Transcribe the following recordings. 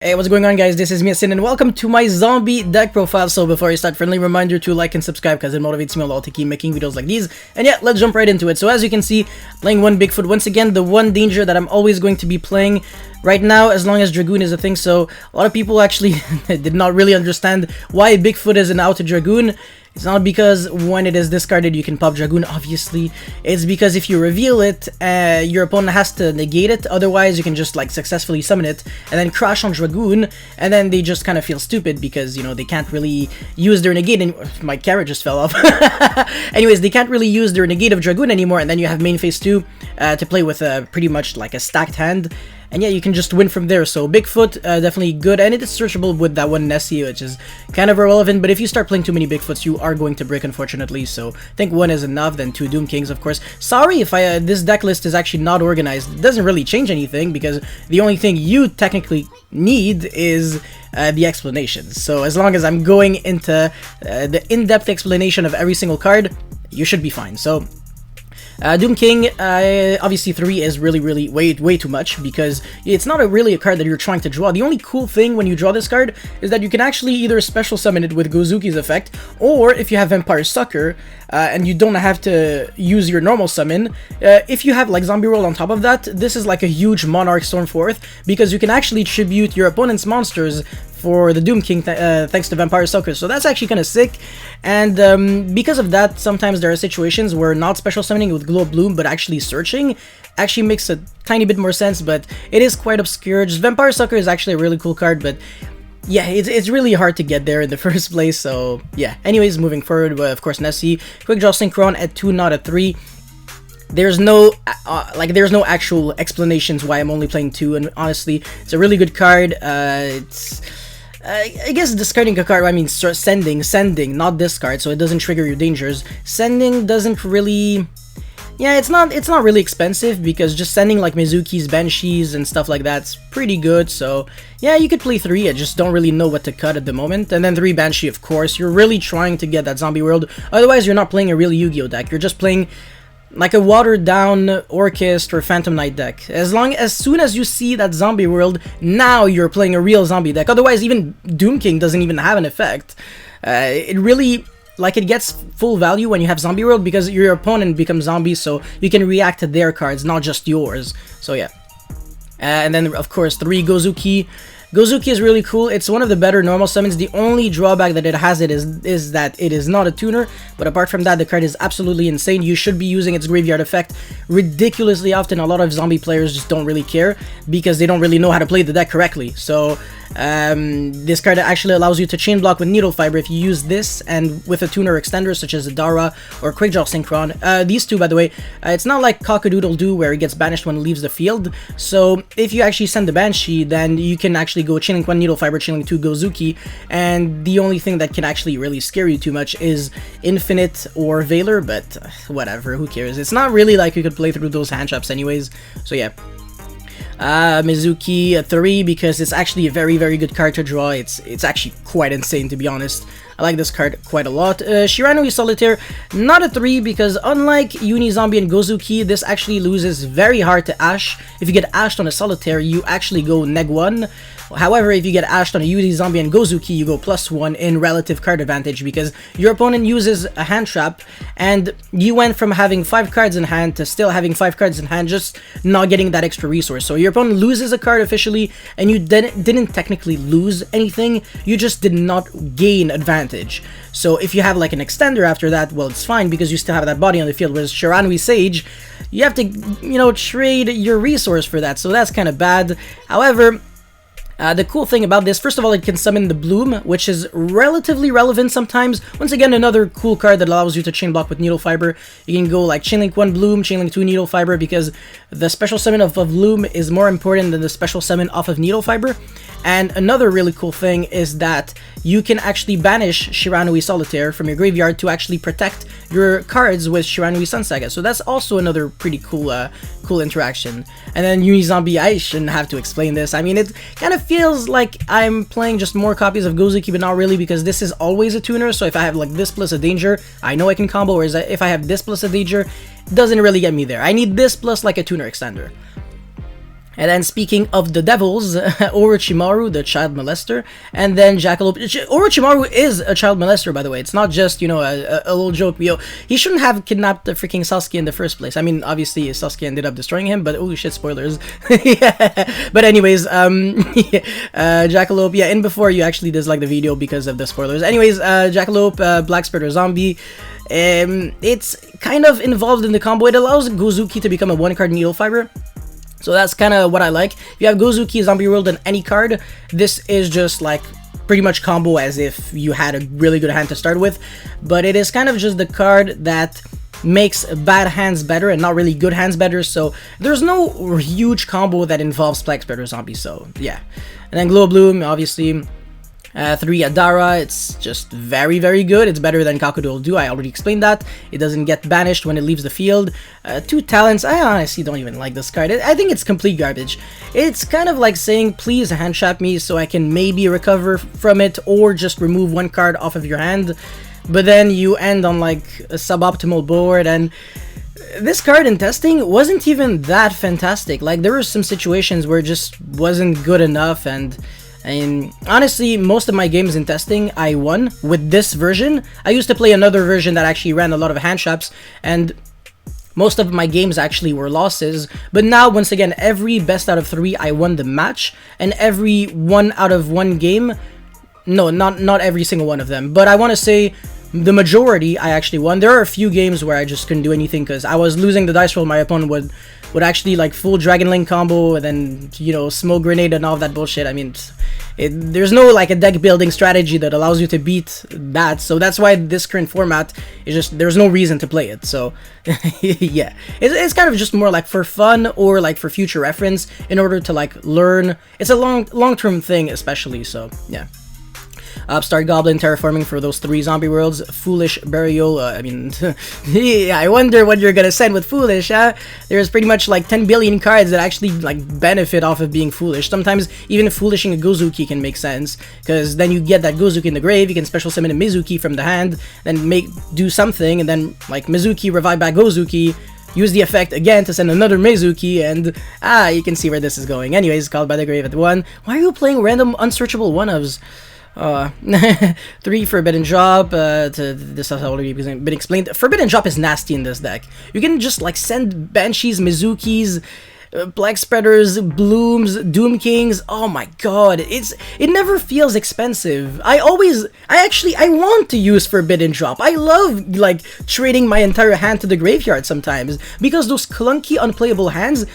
Hey, what's going on, guys? This is Miasin and welcome to my zombie deck profile. So before I start, friendly reminder to like and subscribe because it motivates me a lot to keep making videos like these. And yeah, let's jump right into it. So as you can see, playing one Bigfoot. Once again, the one danger that I'm always going to be playing right now as long as Dragoon is a thing. So a lot of people actually did not really understand why Bigfoot is an out Dragoon. It's not because when it is discarded you can pop Dragoon, obviously. It's because if you reveal it, your opponent has to negate it, otherwise you can just like successfully summon it and then crash on Dragoon, and then they just kind of feel stupid because, you know, they can't really use their negate and my carrot just fell off. Anyways, they can't really use their negate of Dragoon anymore, and then you have main phase 2 to play with pretty much like a stacked hand. And yeah, you can just win from there. So Bigfoot, definitely good, and it is searchable with that one Nessie, which is kind of irrelevant. But if you start playing too many Bigfoots, you are going to break, unfortunately. So I think one is enough, then two Doom Kings, of course. Sorry if this deck list is actually not organized. It doesn't really change anything, because the only thing you technically need is the explanations. So as long as I'm going into the in-depth explanation of every single card, you should be fine. So Doom King, obviously 3 is really way too much, because it's not really a card that you're trying to draw. The only cool thing when you draw this card is that you can actually either special summon it with Gozuki's effect, or if you have Vampire Sucker, and you don't have to use your normal summon, if you have like Zombie Roll on top of that, this is like a huge Monarch Stormforth, because you can actually tribute your opponent's monsters for the Doom King thanks to Vampire Sucker. So that's actually kind of sick, and because of that, sometimes there are situations where not special summoning with Glow of Bloom but actually searching actually makes a tiny bit more sense, but it is quite obscure. Just Vampire Sucker is actually a really cool card, but yeah, it's really hard to get there in the first place. So yeah, anyways, moving forward, of course Nessie, Quick Draw Synchron at 2, not at 3. There's no there's no actual explanations why I'm only playing 2, and honestly, it's a really good card. It's I guess discarding a card, I mean sending, not discard, so it doesn't trigger your dangers. Sending doesn't really, yeah, it's not really expensive, because just sending like Mizuki's, Banshees, and stuff like that's pretty good. So yeah, you could play 3, I just don't really know what to cut at the moment. And then 3 Banshee, of course, you're really trying to get that Zombie World, otherwise you're not playing a real Yu-Gi-Oh deck, you're just playing like a watered down Orchist or Phantom Knight deck. As soon as you see that Zombie World, now you're playing a real zombie deck. Otherwise, even Doom King doesn't even have an effect. It really, like, it gets full value when you have Zombie World, because your opponent becomes zombies, so you can react to their cards, not just yours. So yeah. And then, of course, 3 Gozuki. Gozuki is really cool. It's one of the better normal summons. The only drawback that it has is that it is not a tuner, but apart from that, the card is absolutely insane. You should be using its graveyard effect ridiculously often. A lot of zombie players just don't really care, because they don't really know how to play the deck correctly. So this card actually allows you to chain block with Needle Fiber if you use this, and with a tuner extender such as Dara or Quick Draw Synchron. These two, by the way, it's not like Cock-a-Doodle-Doo where it gets banished when it leaves the field. So if you actually send the Banshee, then you can actually go Chilling 1 Needle Fiber, Chilling 2 Gozuki, and the only thing that can actually really scare you too much is Infinite or Veiler, but whatever, who cares? It's not really like you could play through those hand traps anyways, so yeah. Mizuki at 3, because it's actually a very good card to draw. It's actually quite insane, to be honest. I like this card quite a lot. Shiranui Solitaire, not a 3, because unlike Unizombie and Gozuki, this actually loses very hard to Ash. If you get Ashed on a Solitaire, you actually go neg1. However, if you get Ashed on a Unizombie and Gozuki, you go +1 in relative card advantage, because your opponent uses a hand trap, and you went from having 5 cards in hand to still having 5 cards in hand, just not getting that extra resource. So your opponent loses a card officially, and you didn't technically lose anything, you just did not gain advantage. So if you have like an extender after that, well, it's fine, because you still have that body on the field. Whereas Shiranui Sage, you have to, you know, trade your resource for that, so that's kind of bad. However, the cool thing about this, first of all, it can summon the Bloom, which is relatively relevant sometimes. Once again, another cool card that allows you to chain block with Needle Fiber. You can go like Chainlink 1 Bloom, Chainlink 2 Needle Fiber, because the special summon of Bloom is more important than the special summon off of Needle Fiber. And another really cool thing is that you can actually banish Shiranui Solitaire from your graveyard to actually protect your cards with Shiranui Sun Saga. So that's also another pretty cool cool interaction. And then Unizombie, I shouldn't have to explain this. I mean, it kind of feels like I'm playing just more copies of Gozuki, but not really, because this is always a tuner. So if I have like this plus a danger, I know I can combo, whereas if I have this plus a danger, it doesn't really get me there. I need this plus like a tuner extender. And then speaking of the devils, Orochimaru, the child molester, and then Jackalope. Orochimaru is a child molester, by the way. It's not just, you know, a little joke. He shouldn't have kidnapped the freaking Sasuke in the first place. I mean, obviously Sasuke ended up destroying him, but oh shit, spoilers. Yeah. But anyways, Jackalope, yeah, in before you actually dislike the video because of the spoilers. Anyways, Jackalope, Black Spirit Zombie. It's kind of involved in the combo. It allows Gozuki to become a one-card needle fiber. So that's kind of what I like. If you have Gozuki, Zombie World, and any card, this is just like pretty much combo as if you had a really good hand to start with. But it is kind of just the card that makes bad hands better and not really good hands better. So there's no huge combo that involves Black Spirit Zombie. So yeah. And then Glow Bloom, obviously. 3 Adara, it's just very, very good. It's better than Cock-a-doodle-doo, I already explained that. It doesn't get banished when it leaves the field. 2 Talents, I honestly don't even like this card. I think it's complete garbage. It's kind of like saying, please hand trap me so I can maybe recover from it, or just remove 1 card off of your hand. But then you end on like a suboptimal board, and this card in testing wasn't even that fantastic. Like, there were some situations where it just wasn't good enough, and honestly, most of my games in testing, I won with this version. I used to play another version that actually ran a lot of hand traps, and most of my games actually were losses. But now, once again, every best out of 3, I won the match, and every 1 out of 1 game, no, not every single one of them, but I want to say the majority I actually won. There are a few games where I just couldn't do anything because I was losing the dice roll. My opponent would actually like full Dragon Link combo and then, you know, smoke grenade and all that bullshit. I mean, there's no like a deck building strategy that allows you to beat that. So that's why this current format is just, there's no reason to play it. So yeah, it's kind of just more like for fun or like for future reference in order to like learn. It's a long-term thing especially. So yeah. Upstart Goblin, Terraforming for those 3 zombie worlds. Foolish Burial, I mean, yeah, I wonder what you're gonna send with Foolish, huh? There's pretty much like 10 billion cards that actually like benefit off of being Foolish. Sometimes even Foolishing a Gozuki can make sense, because then you get that Gozuki in the grave, you can special summon a Mizuki from the hand, then do something, and then like Mizuki, revive back Gozuki, use the effect again to send another Mizuki, and you can see where this is going. Anyways, Called by the Grave at 1. Why are you playing random unsearchable one-ofs? 3 Forbidden Drop, this has already been explained. Forbidden Drop is nasty in this deck. You can just like send Banshees, Mizukis, Black Spreaders, Blooms, Doom Kings. Oh my god, it never feels expensive. I want to use Forbidden Drop. I love like trading my entire hand to the graveyard sometimes, because those clunky unplayable hands,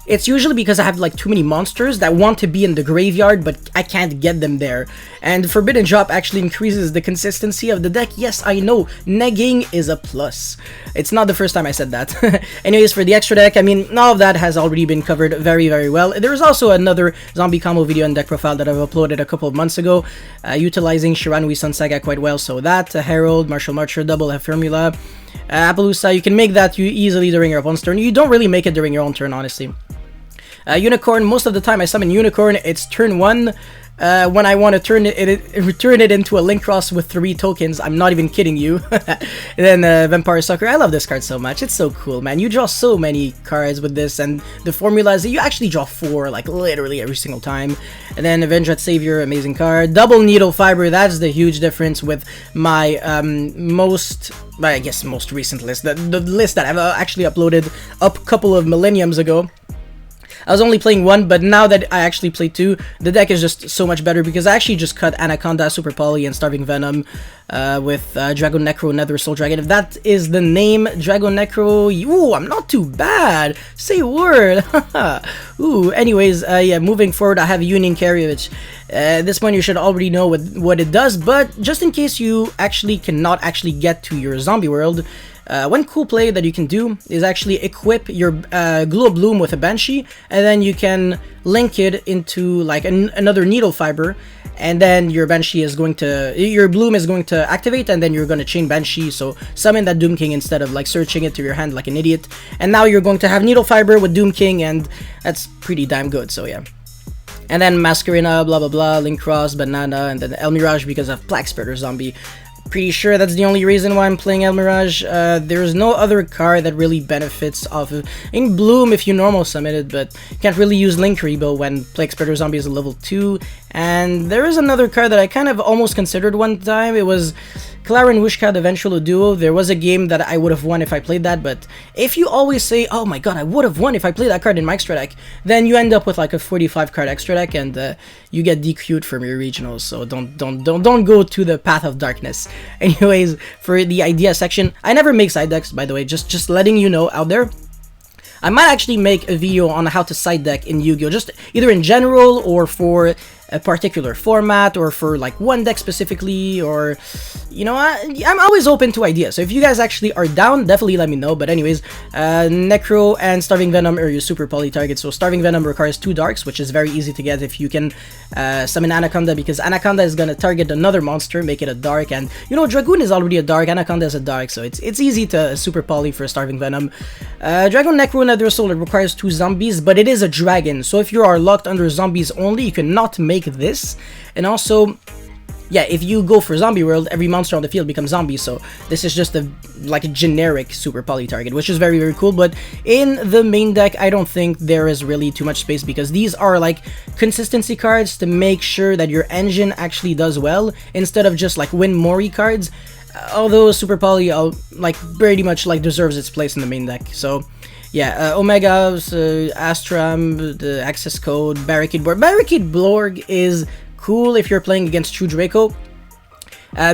it's usually because I have like too many monsters that want to be in the graveyard, but I can't get them there. And Forbidden Drop actually increases the consistency of the deck. Yes, I know, negging is a plus. It's not the first time I said that. Anyways, for the extra deck, I mean, all of that has already been covered very, very well. There's also another zombie combo video and deck profile that I've uploaded a couple of months ago, utilizing Shiranui Sun Saga quite well. So that, Herald, Martial Marcher, Double F Formula, Appaloosa, you can make that easily during your opponent's turn. You don't really make it during your own turn, honestly. Unicorn, most of the time I summon Unicorn, it's turn 1. When I want to turn it into a Link Cross with 3 tokens. I'm not even kidding you. And then Vampire Sucker, I love this card so much. It's so cool, man. You draw so many cards with this, and the formula is that you actually draw 4, like literally every single time. And then Avenged Savior, amazing card. Double Needle Fiber, that's the huge difference with my most recent list. The list that I've actually uploaded up a couple of millenniums ago. I was only playing 1, but now that I actually play 2, the deck is just so much better, because I actually just cut Anaconda, Super Poly, and Starving Venom with Dragon Necro, Nether Soul Dragon. If that is the name, Dragon Necro, ooh, I'm not too bad. Say a word. Ooh, anyways, yeah, moving forward, I have Union Carry, which at this point you should already know what it does, but just in case you actually cannot actually get to your zombie world, one cool play that you can do is actually equip your Glow Bloom with a Banshee, and then you can link it into like another Needle Fiber, and then your Banshee is going to, your Bloom is going to activate, and then you're going to chain Banshee, so summon that Doom King instead of like searching it to your hand like an idiot, and now you're going to have Needle Fiber with Doom King, and that's pretty damn good, so yeah. And then Masquerina, blah blah blah, Link Cross, Banana, and then El Mirage because of Black Spirit Zombie. Pretty sure that's the only reason why I'm playing El Mirage. There's no other card that really benefits off of... In Bloom, if you normal summon it, but you can't really use Link Rebo when Plague Spreader Zombie is a level 2. And there is another card that I kind of almost considered one time. It was Clara and Wishka, the Eventual Duo. There was a game that I would have won if I played that, but if you always say, oh my god, I would have won if I played that card in my extra deck, then you end up with like a 45 card extra deck, and you get DQ'd from your regionals, so don't go to the path of darkness. Anyways, for the idea section, I never make side decks, by the way, just letting you know out there. I might actually make a video on how to side deck in Yu-Gi-Oh! Just either in general or for a particular format or for like one deck specifically, or you know, I'm always open to ideas. So if you guys actually are down, definitely let me know. But anyways, Necro and Starving Venom are your super poly targets. So Starving Venom requires 2 darks, which is very easy to get if you can summon Anaconda, because Anaconda is gonna target another monster, make it a dark, and you know, Dragoon is already a dark, Anaconda is a dark, so it's easy to super poly for Starving Venom. Dragon Necro Nether Soul, it requires 2 zombies, but it is a dragon, so if you are locked under zombies only, you cannot make this. And also, yeah, if you go for Zombie World, every monster on the field becomes zombie, so this is just like a generic super poly target, which is very, very cool. But in the main deck, I don't think there is really too much space, because these are like consistency cards to make sure that your engine actually does well, instead of just like win Mori cards, although super poly like pretty much like deserves its place in the main deck. So yeah, Omega's, Astram, the access code, Barricade Borg. Barricade Borg is cool if you're playing against True Draco,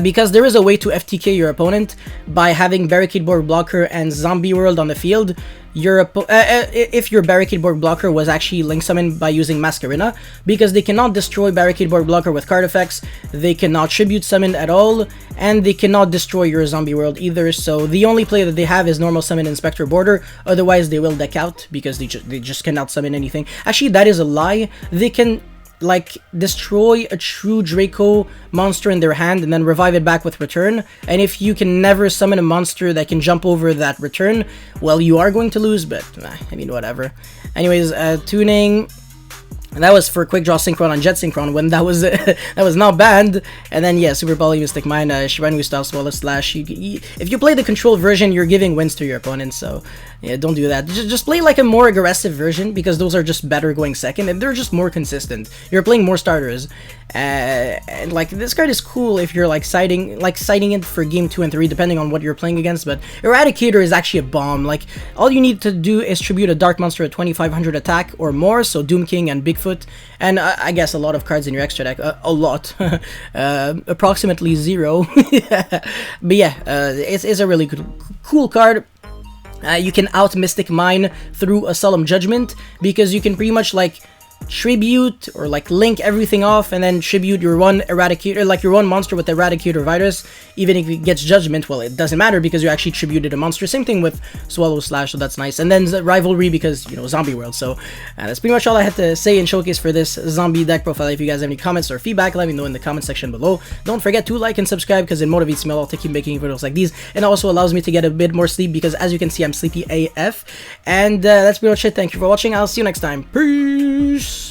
because there is a way to FTK your opponent by having Barricade Borg blocker and Zombie World on the field. If your Barricade Borg blocker was actually link summoned by using Masquerina, because they cannot destroy Barricade Borg blocker with card effects, they cannot tribute summon at all, and they cannot destroy your Zombie World either. So the only play that they have is normal summon Inspector Border, otherwise they will deck out, because they just cannot summon anything. Actually, that is a lie. They can like destroy a True Draco monster in their hand and then revive it back with return, and if you can never summon a monster that can jump over that return, well, you are going to lose, but I mean, whatever. Anyways, tuning, and that was for Quick Draw Synchron on Jet Synchron when that was that was not banned. And then yeah, Super Poly Mystic Mine, Shiranu style Swallow Slash. If you play the control version, you're giving wins to your opponents, so yeah, don't do that. Just play like a more aggressive version, because those are just better going second, and they're just more consistent. You're playing more starters, and like this card is cool if you're like citing it for game 2 and 3, depending on what you're playing against. But Eradicator is actually a bomb. Like, all you need to do is tribute a dark monster at 2500 attack or more, so Doom King and Bigfoot, and I guess a lot of cards in your extra deck, a lot, approximately 0. But yeah, it's a really cool card. You can out Mystic Mine through a Solemn Judgment, because you can pretty much like tribute or like link everything off and then tribute your one Eradicator, like your one monster with Eradicator virus. Even if it gets Judgment, well, it doesn't matter because you actually tributed a monster. Same thing with Swallow Slash, so that's nice. And then Rivalry, because, you know, Zombie World. So that's pretty much all I had to say and showcase for this zombie deck profile. If you guys have any comments or feedback, let me know in the comment section below. Don't forget to like and subscribe, because it motivates me a lot to keep making videos like these, and also allows me to get a bit more sleep, because as you can see, I'm sleepy AF. And that's pretty much it. Thank you for watching. I'll see you next time. Peace!